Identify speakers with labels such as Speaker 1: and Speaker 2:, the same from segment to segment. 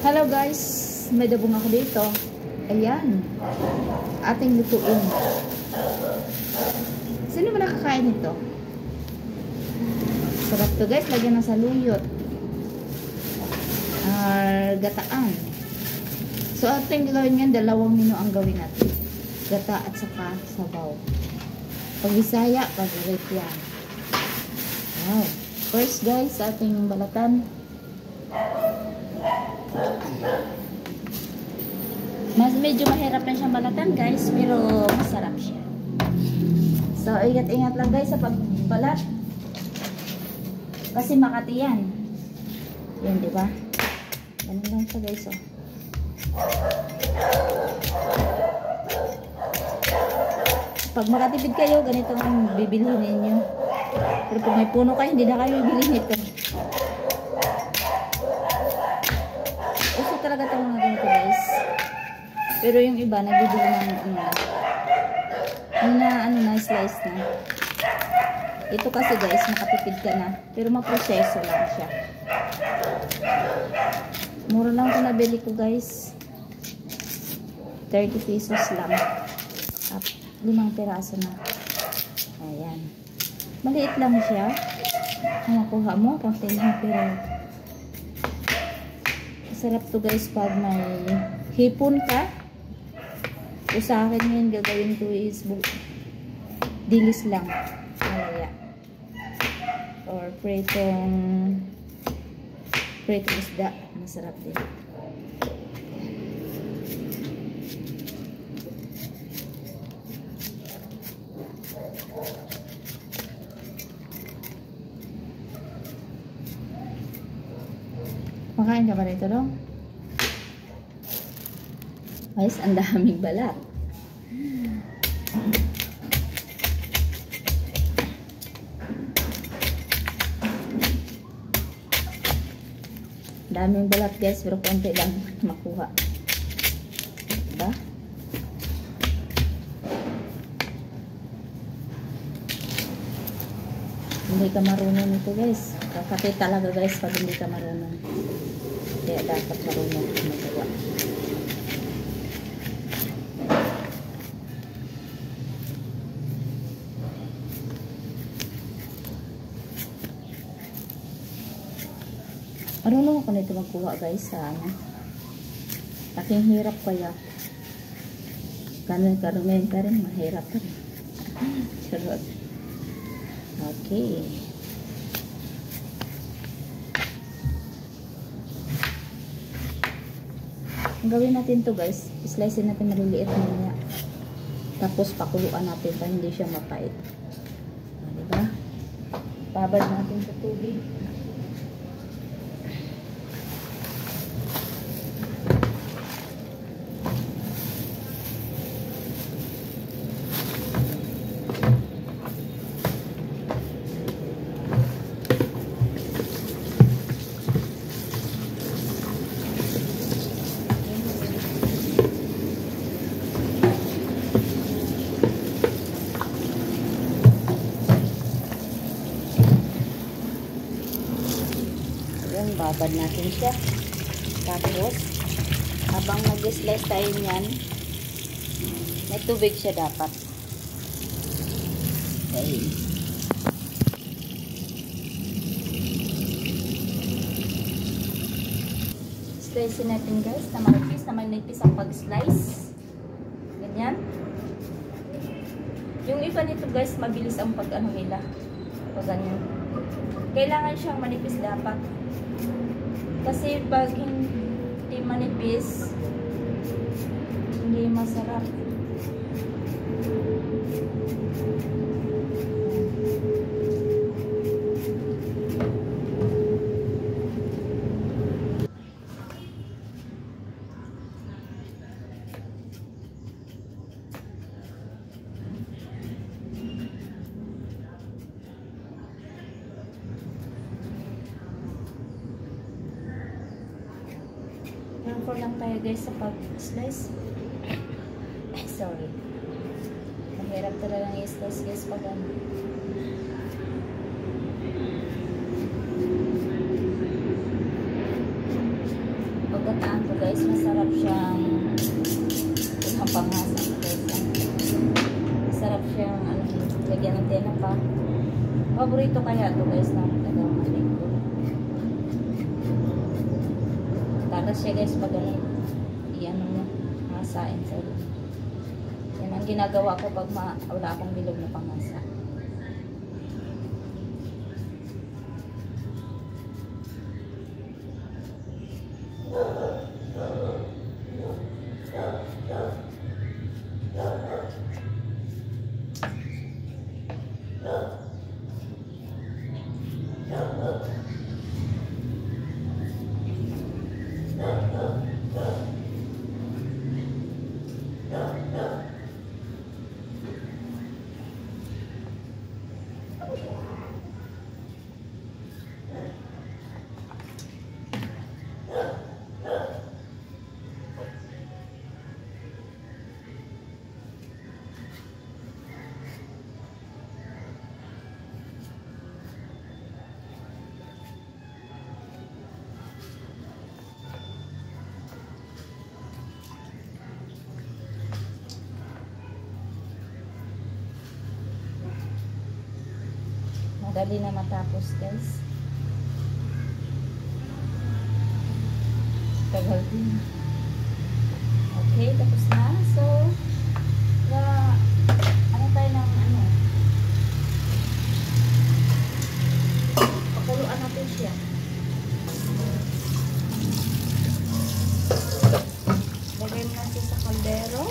Speaker 1: Hello guys, may dabong ako dito. Ayan, ating lutuin. Sino ba nakakain nito? Sarap to guys, lagyan ng saluyot. Gataan. So ating gagawin ngayon, dalawang menu ang gawin natin. Gata at saka sabaw. Pag Bisaya, pag yan. Wow. First guys, ating balatan. Medyo mahirap na siyang balatan guys, pero masarap siya. So, ingat-ingat lang guys sa pagbalat. Kasi Makati yan. Yan, di ba? Ganun lang siya guys, oh. Pag makatipid kayo, ganito ang bibilihin ninyo. Pero kung may puno kayo, hindi na kayo bibilihin ito. Uso talaga ito mga ganito guys. Pero yung iba, nagbibili ng slice na. Ito kasi guys, makatipid ka na. Pero maproseso lang siya. Mura lang ito nabili ko guys. 30 pesos lang. At 5 piraso na. Ayan. Maliit lang siya. Kung makuha mo, konti lang pero masarap to guys pag may hipon ka. So, sa akin ngayon gagawin ko is dilis lang. Malaya. Or pritong isda. Masarap din. Makain ka ba rito dong? Guys, ang daming balat. Daming balat guys, pero konti lang makuha. Diba? Hindi ka marunong ito guys. Kakapit talaga guys pag hindi ka marunong. Kaya dapat marunong magawa. Marunong ako nito magkuha guys sa ano. Aking hirap kaya. Ganun karungan ka rin, mahirap ka rin. Charot. Okay. Ang gawin natin to guys, slice natin maliliit muna. Tapos pakuluan natin para hindi siya mapait. Diba? Babad natin sa tubig. Babad natin siya. Tapos, habang mag-slice tayo niyan, may tubig siya dapat. Okay. Slice natin guys, na manipis ang pag-slice. Ganyan. Yung iba nito guys, mabilis ang pag-ano nila. O ganyan. Kailangan siyang manipis dapat. Kasi pag hindi manipis, hindi masarap. Careful lang tayo guys sa pag-slice. Sorry. Mahirap talaga ng i-slice guys pag ano. Ano guys, masarap siyang pangasa guys. Masarap siyang ano, lagyan ng tinapa. Paborito kaya to guys ng taga-maling ko. Tatas siya guys pag ano, iyan mo masain sa ulo. Yan ang ginagawa ko pag wala akong bilog na pangasa. Madali na matapos guys. Tagal din. Okay, tapos na. So, ano tayo ng ano? Pakuluan natin siya. Lagay mo natin sa kaldero.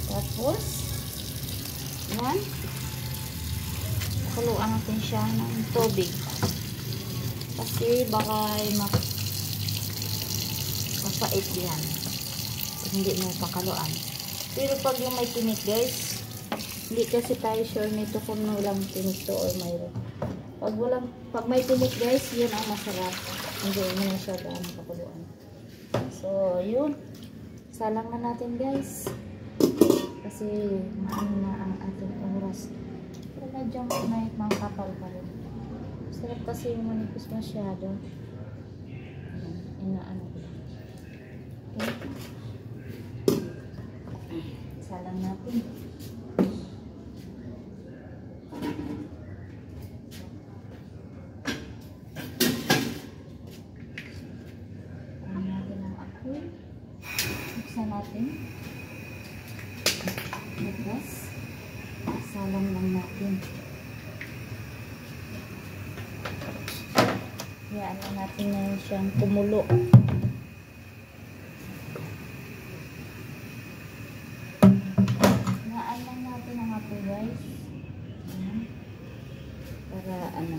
Speaker 1: Tapos, yan. Pakuluan natin siya ng tubig. Kasi baka mapait yan. Pag hindi mo pakaluan. Pero pag yung may tinik guys, hindi kasi tayo sure nito kung walang tinik to or mayroon. Pag may tinik guys, yun ang masarap. Hindi mo na siya daan pakuluan. So, yun. Salang na natin guys. Kasi maano na ang ating oras. Pero medyang may mga kapal pa rin. Sarap kasi yung manipis masyado. Inaano ko. Okay. Salang natin. Ano natin ang apoy. Buksan natin. Tapos, salang lang natin. Yan na natin na siyang kumulo. Naan lang natin ang apoy guys. Para ano.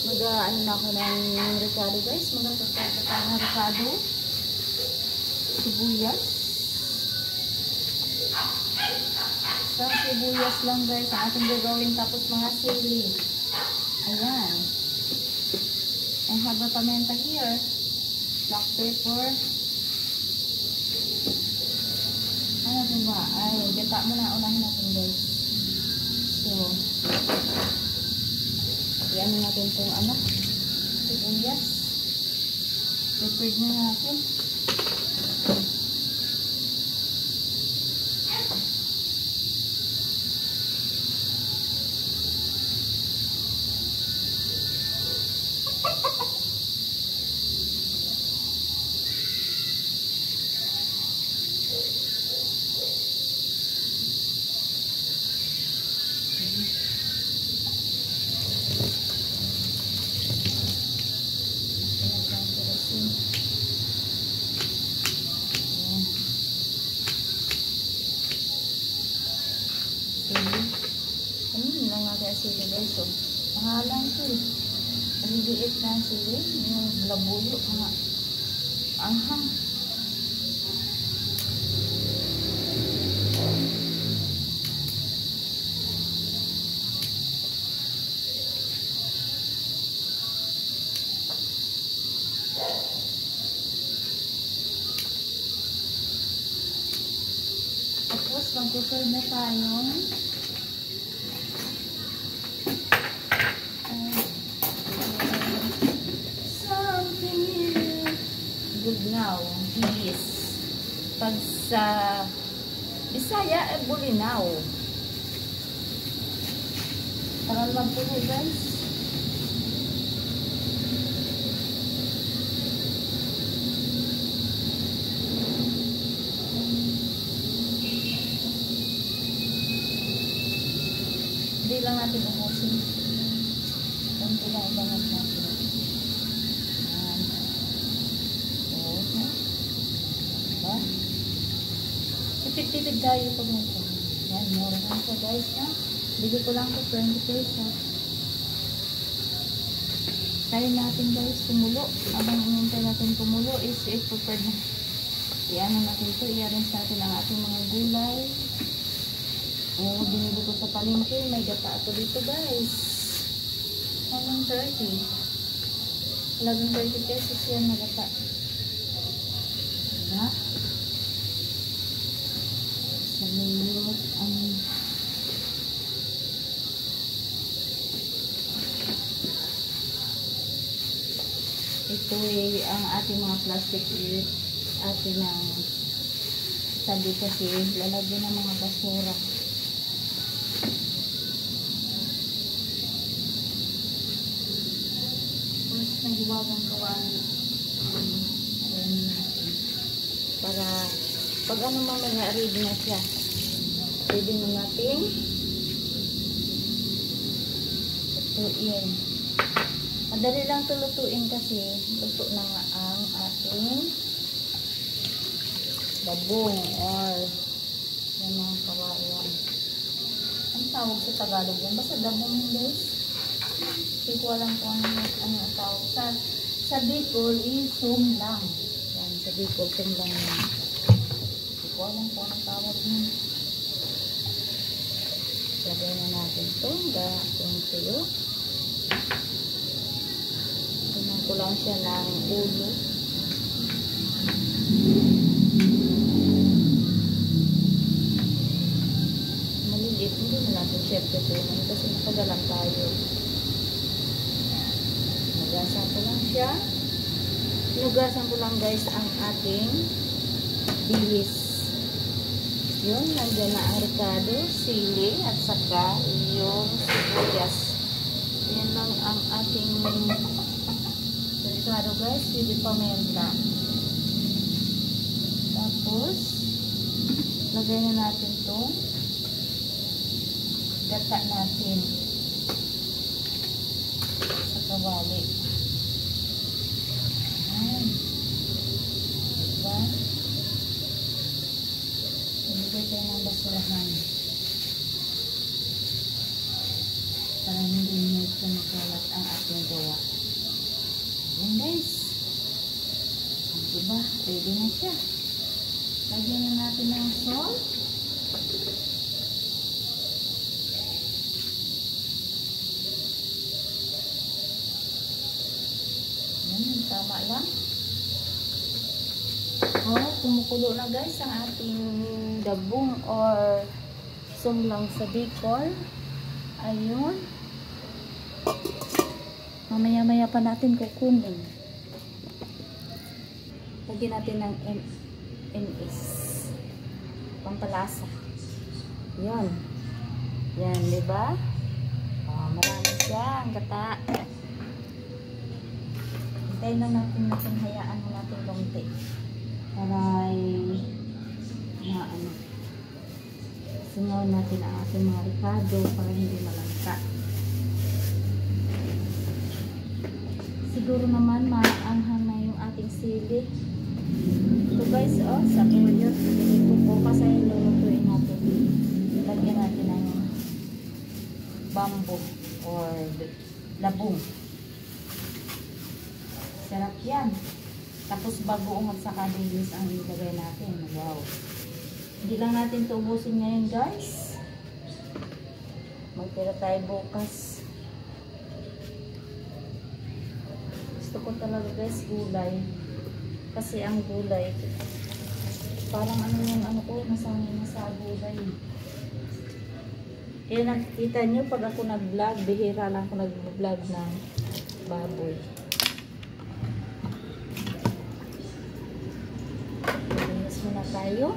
Speaker 1: Mag-ano na ako ng ricado guys. Mag-tatata ng ricado. Sibuyas. Isang sibuyas lang guys ang ating gagawin, tapos mga sili. Ayan. I have a pimenta here. Black pepper. Ano diba? Ay, gata mo na. Unahin natin guys. So, iyan natin itong ano, sibuyas. Peppered na natin. Sili guys, so pangalan ko eh. Maliliit na sili, yung labuyo, mga anghang. Tapos mag-serve na tayo. Something new. Bulinaw, Bilis. Pag sa Bisaya, Bulinaw. Tara lang po guys. Hindi lang natin umusin. Kunti lang ibangat natin. Ayan. Oo. Diba? Tipid-tipid tayo pag nito. Ayan, mura lang ito guys. Bigay ko lang ito 20 pesos. Tayo natin guys kumulo. Habang inintay natin kumulo is i-prepare na. Iyan natin ito. I-arrange natin ang ating mga gulay. Oo, binili ko sa palengke. May gata ako dito guys. Halagang 30. Halagang 30 pesos yan na gata. Diba? Sa layot ang ito ang ating mga plastic ating ang sabi kasi lalagyan ng mga basura. Naghiwagang kawan para pag ano mamaya ready na siya, pwede na natin lutuin. Madali lang ito lutuin kasi luto na nga ang ating babong or yung mga kawayan. Ang tawag sa Tagalog yan, basta dabong guys. Hindi ko alam kung ano tawag. Sa Bicol is sumlang. Yan, sa Bicol sumlang yan. Hindi ko alam kung ano tawag nun. Lagay na natin ito. Yung tuyo. Tunan ko lang siya ng ulo. Maliliit. Hindi na natin syempre tunan kasi napagalang tayo. Nugasan ko lang siya. Nugasan ko lang guys ang ating bilis. Yun, nandiyan na ang ricado, sili, at saka yung sibuyas. Yan lang ang ating ricado guys, with pamenta. Tapos, lagay na natin itong gata natin sa kawali. Ayan. Diba? Ibigay tayo ng basurahan. Para hindi nyo ito makalat ang ating gawa. Ayan guys. Diba? Ready na siya. Lagyan na natin ng salt. Tama lang. Oh, kumukulo na guys ang ating dabong or sumlang sa Bicol. Ayun. Mamaya-maya pa natin kukunin. Lagyan natin ng MNS. Pampalasa. Yan. Yan, diba? Oh, marami siya. Ang gata. Hintayin lang natin hayaan mo natin konti. Para singaw natin ang ating mga ricado para hindi malanta. Siguro naman maanghang na yung ating sili. So guys, oh, sa kuya, pinito ko kasi lulutuin natin. Lagyan natin ng bamboo or labong. Sarap yan. Tapos bagoong at saka dilis ang ilagay natin. Wow. Hindi lang natin ito ubusin ngayon guys. Magtira tayo bukas. Gusto ko talaga guys gulay. Kasi ang gulay parang ano yung ano ko, nasanay na sa gulay. Kaya nakikita nyo pag ako nag-vlog, bihira lang ako nag-vlog ng baboy. muna tayo.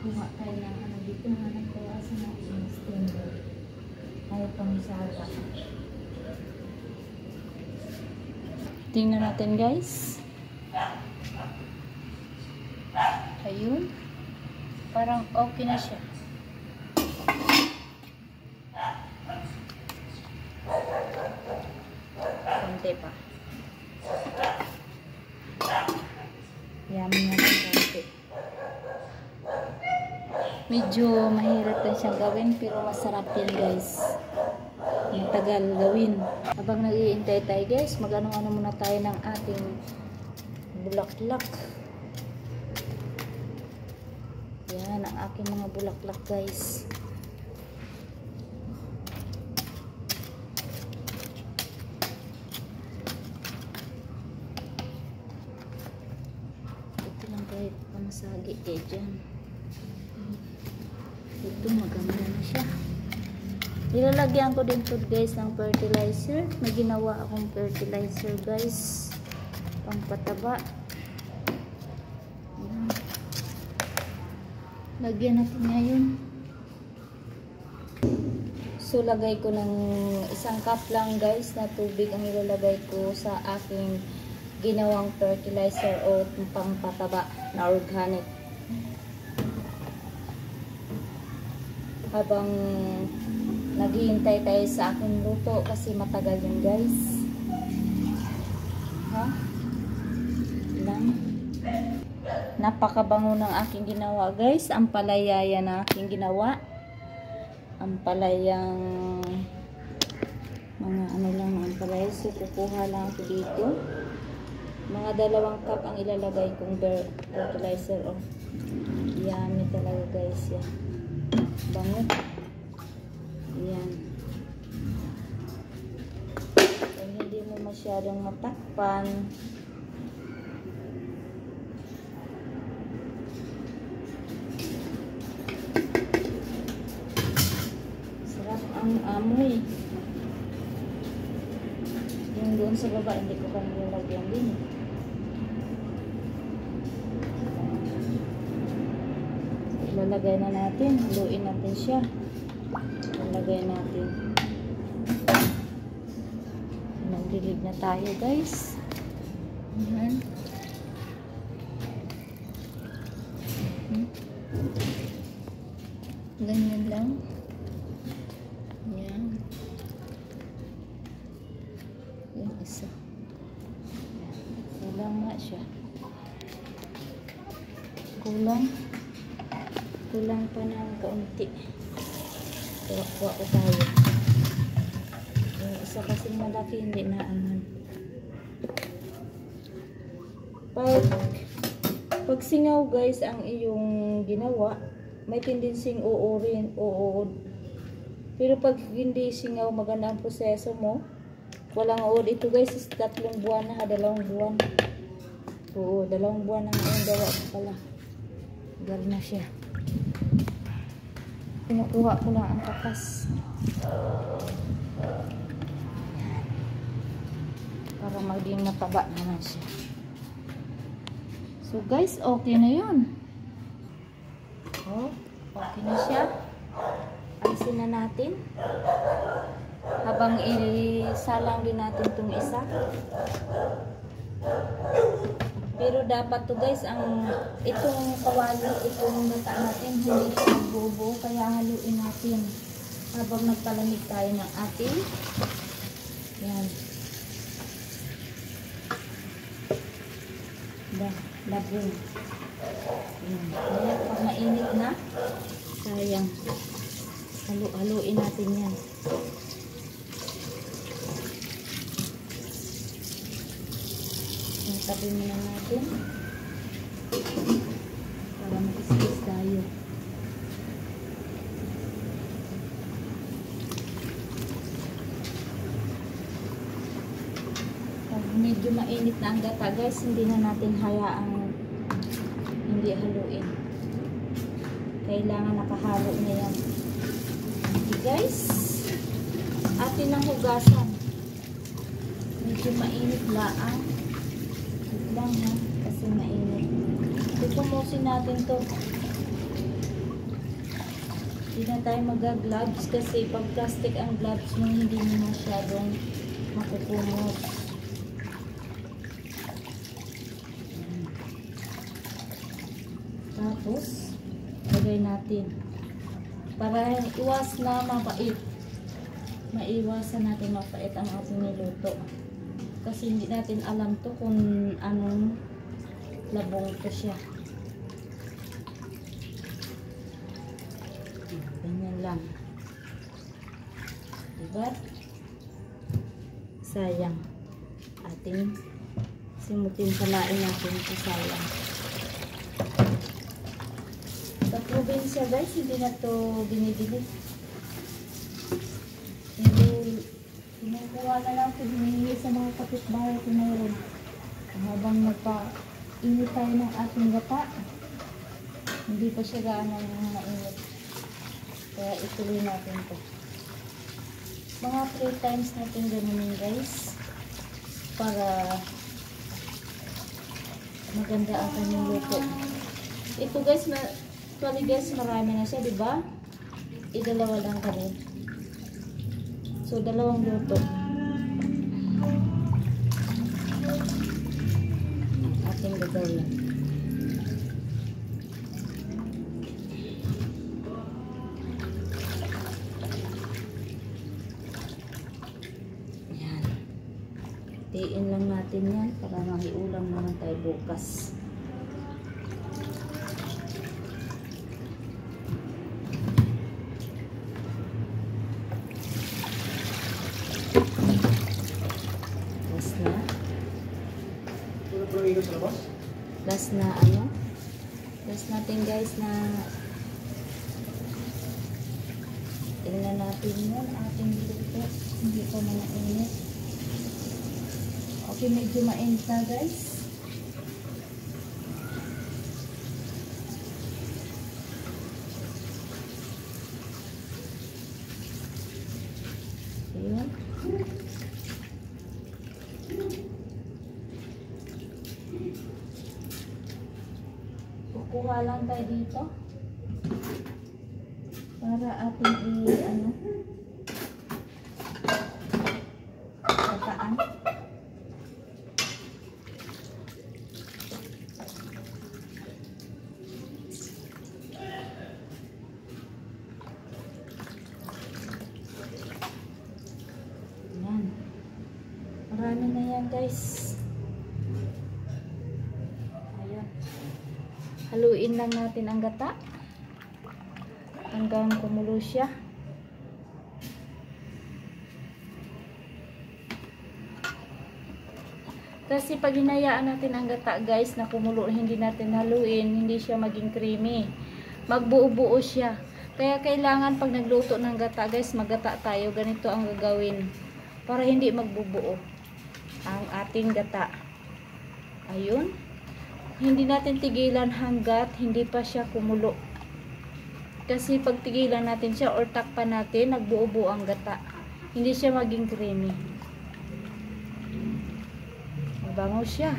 Speaker 1: Kuha tayo ng ano dito na nagkawasan natin yung steamer. Ayaw pang isaga. Tingnan natin guys. Ayun. Parang okay na siya. Konti pa. Yummy na lang konti. Medyo mahirap lang siyang gawin pero masarap yan guys. Matagal gawin. Habang nag-iintay tayo guys, mag-ano-ano muna tayo ng ating bulaklak. Yan ang aking mga bulaklak guys. Ito lang kahit pamasagi kayo dyan. Ito maganda na siya. Nilalagyan ko din to guys ng fertilizer. May ginawa akong fertilizer guys. Pampataba. Ayan. Lagyan natin ngayon. So lagay ko ng 1 cup lang guys na tubig ang ilalagay ko sa aking ginawang fertilizer o pampataba na organic. Habang naghihintay tayo sa aking luto kasi matagal yun guys. Ha? Lang. Napakabango ng aking ginawa guys. Ang palayaya na aking ginawa. Ang palayang mga ano lang ang palaya. So kukuha lang ako dito. Mga 2 cup ang ilalagay kong fertilizer. Oh. Yummy talaga guys yan. Bango. Ayan. Kung hindi mo masyadong matakpan, sarap ang amoy. Yung doon sa baba, hindi ko pa nilalagyan din. Ilalagay na natin. Haluin natin siya. Ilalagay natin. Magdilig na tayo guys. Ayan. Ganyan lang. Ayan. Yung isa. Kulang nga siya. Kulang pa ng kaunti. Kuha ko tayo. Yung isa kasing malaki hindi na aman. Pag singaw guys ang iyong ginawa, may tendensing uurin, uod. Pero pag hindi singaw, maganda ang proseso mo. Walang uod. Ito guys is 3 buwan na, 2 buwan. Oo, 2 buwan na ang gawa pala. Gal na siya. Pinukuha ko lang ang kapas. Para maging mataba naman siya. So guys, okay na yun. Oh, okay na siya. Alisin na natin. Habang isalang din natin itong isa. Pero dapat to guys, itong kawali, itong gata natin, hindi siya magbubo. Kaya haluin natin habang nagpalamig tayo ng ating yan. Labong. Ayan. Kaya pag mainit na, sayang. Haluin natin yan. Tabi muna natin para mag-space tayo. Pag medyo mainit na ang gata guys, hindi na natin hayaang hindi haluin. Kailangan nakahalo na yan. Okay guys, atin ang hugasan. Medyo mainit laang lang ha, kasi mainit. Pupumusin natin to. Hindi na tayo mag-gloves kasi pag plastic ang gloves mo, hindi mo masyadong mapupumos. Tapos lagay natin para iwas na mapait. Maiwasan natin mapait ang ating niluto. Kasi hindi natin alam to kung anong labong to siya. Ganyan lang. Diba? Sayang. Ating simutin palain natin ito, sayang. Sa probinsya guys, hindi na to binibili. Kinukuha na lang ito, hinihingi sa mga kapitbahay kung mayroon. Habang nagpa-init tayo ng ating gata, hindi pa siya gaano mainit. Kaya ituloy natin ito. Mga 3 times natin ganunin guys, para maganda ang kanyang luto. Ito guys, actually guys, marami na siya, diba? Idalawa lang kami. So, dalawang luto. Ating gagawin. Yan. Tiin lang natin yan para maiulam naman tayo bukas. Last na ano? Last natin guys na tingnan natin yun ating luto. Hindi pa man mainit. Okay, medyo mainit na guys. Ayun. Kuha lang tayo dito para ating kataan. Yan. Marami na yan guys. Haluin lang natin ang gata hanggang kumulo siya. Kasi pag hinayaan natin ang gata guys na kumulo, hindi natin haluin, hindi siya maging creamy. Magbuo-buo siya. Kaya kailangan pag nagluto ng gata guys, maggata tayo. Ganito ang gagawin para hindi magbubuo ang ating gata. Ayun. Hindi natin tigilan hanggat hindi pa siya kumulo. Kasi pag tigilan natin siya or takpan natin, nagbuo-buo ang gata. Hindi siya maging creamy. Mabango siya.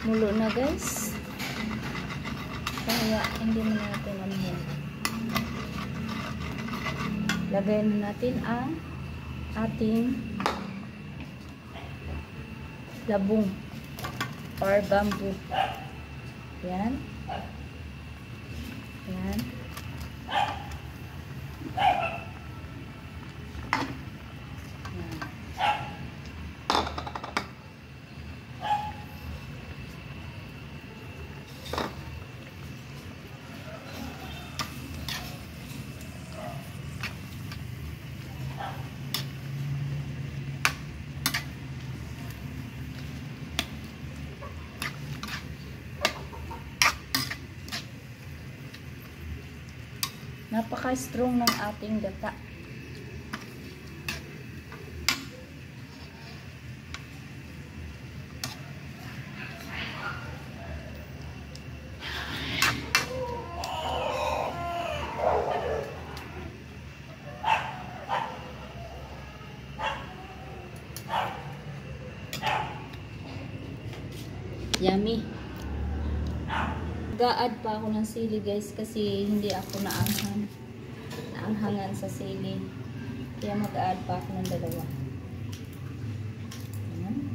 Speaker 1: Mulo na guys. Kaya hindi mo natin anuhin. Lagayin natin ang ating labong or bamboo. Yan. Yan. Yan. Napaka-strong ng ating gata. Yummy. Gaad pa ako ng sili guys kasi hindi ako naanghangan sa sili. Kaya mag-add pa ako ng dalawa. Ayan.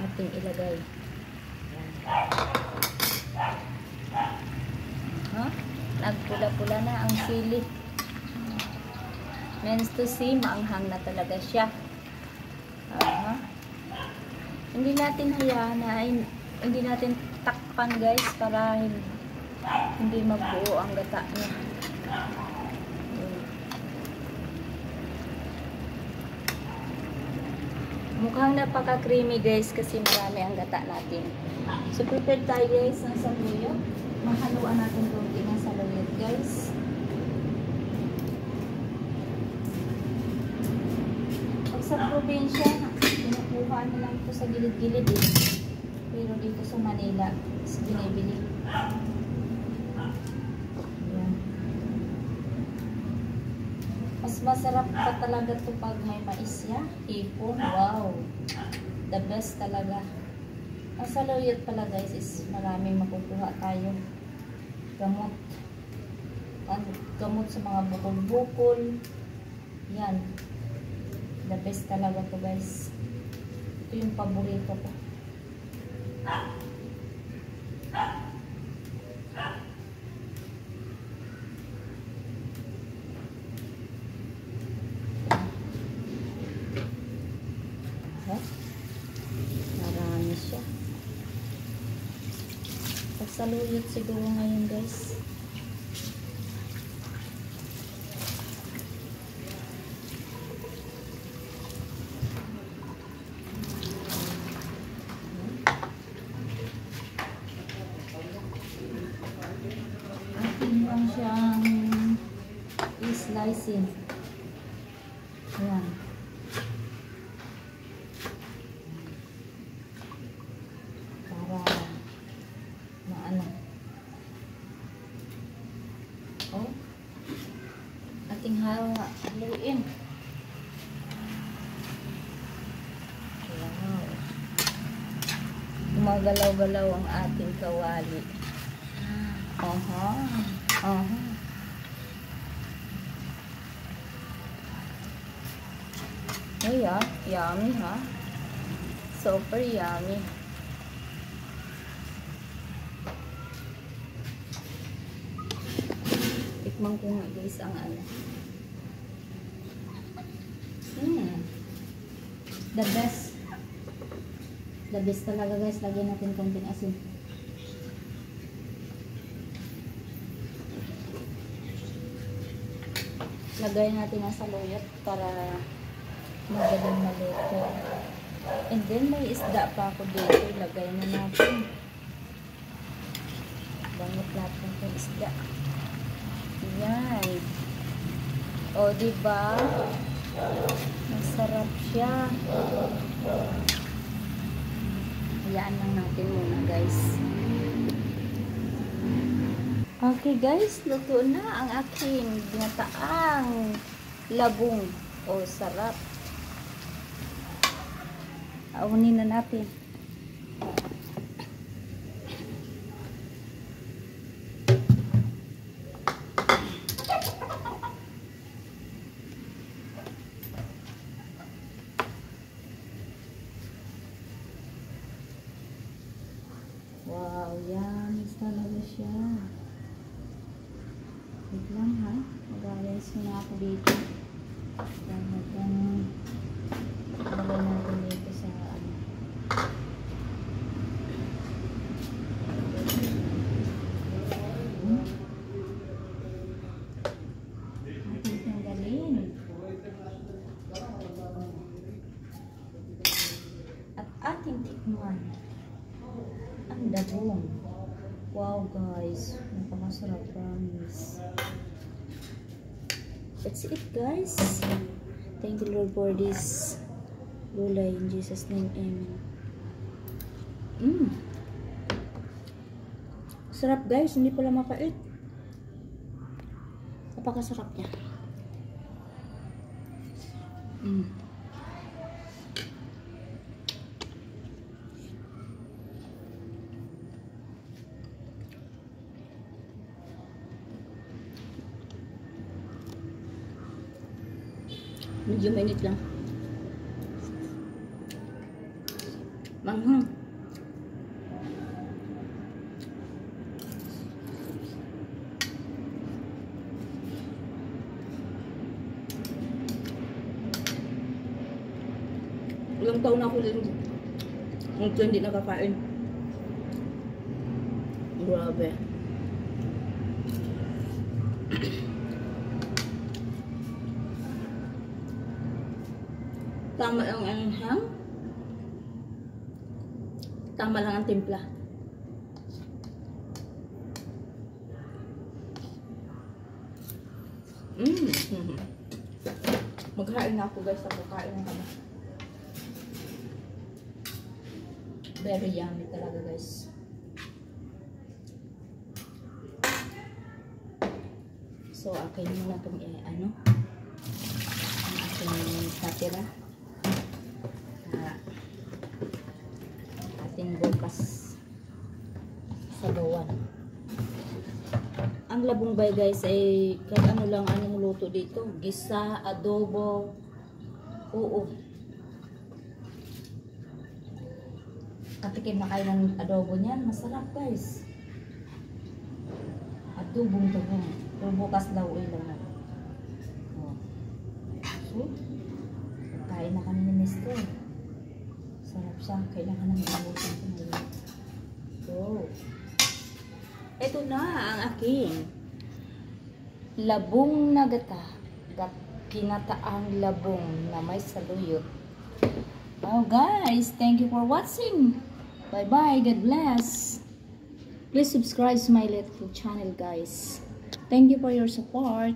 Speaker 1: Ating ilagay. Nagpula-pula na ang sili. Means to see, maanghang na talaga siya. Hindi natin hayaan na, hindi natin takpan guys para hindi magbuo ang gata niya. Mukhang napaka-creamy guys kasi marami ang gata natin. So prepared tayo guys ng saluyot. Mahaluan natin konti ng saluyot guys. Pag sa probinsya, pinukuha na lang ito sa gilid-gilid eh. Pero dito sa Manila, binibili. Ayan. Mas masarap pa talaga ito pag may mais ya. Hipon, wow. The best talaga. Ang saluyot pala guys is maraming makukuha tayo. Gamot. Ang gamot sa mga bukol-bukol. Yan. The best talaga to guys. Ito yung paborito ko. Marami siya. Pagsaluyot siguro ngayon guys. Atin lang siyang i-slicing. Ayan. Ating haluin. Wow. Gumagalaw-galaw ang ating kawali. Ay, yummy ha. Super yummy. Tikman ko nga guys ang ano. The best. The best talaga guys. Lagyan natin konting asin. Lagay natin ang saluyot para magaling maluto. And then may isda pa ako dito. Lagay na natin. Bangot natin itong isda. Yan. O, diba? Masarap siya. Hayaan lang natin muna guys. Okay guys, luto na ang aking ginataang labong. O, sarap. Aunin na natin. Wow, yan. Talaga siya. Wait lang ha. Magaling Alis muna ako dito. Hanggang lagay natin dito sa ano. Ating tanggalin. At ating tikman ang dabong. Wow guys, napakasarap, promise. That's it guys. Thank you Lord for this gulay in Jesus name, amen. Sarap guys, hindi pala mapait. Napakasarap niya. Medyo mainit lang. Manghang. Ilang taon na ako hindi nakakain. Grabe. Tama lang ang hang. Tama lang ang timpla. Maghain na ako guys. Kakain na kami. Very yummy talaga guys. So akin muna itong ano. Ang aking katira. Ating bukas sa gawan. Ang labungbay guys ay kahit ano lang anong luto dito. Gisa, adobo. Oo. Katikim na kayo ng adobo niyan. Masarap guys. Adobong tabong. Pero bukas daw lang na. Oh. So, kain na kami ni Mr. Sarap siya. Kailangan namin abutin ko ngayon. So, ito na ang aking labong na gata. Kinataang labong na may saluyot. Oh guys, thank you for watching. Bye bye. God bless. Please subscribe to my little channel guys. Thank you for your support.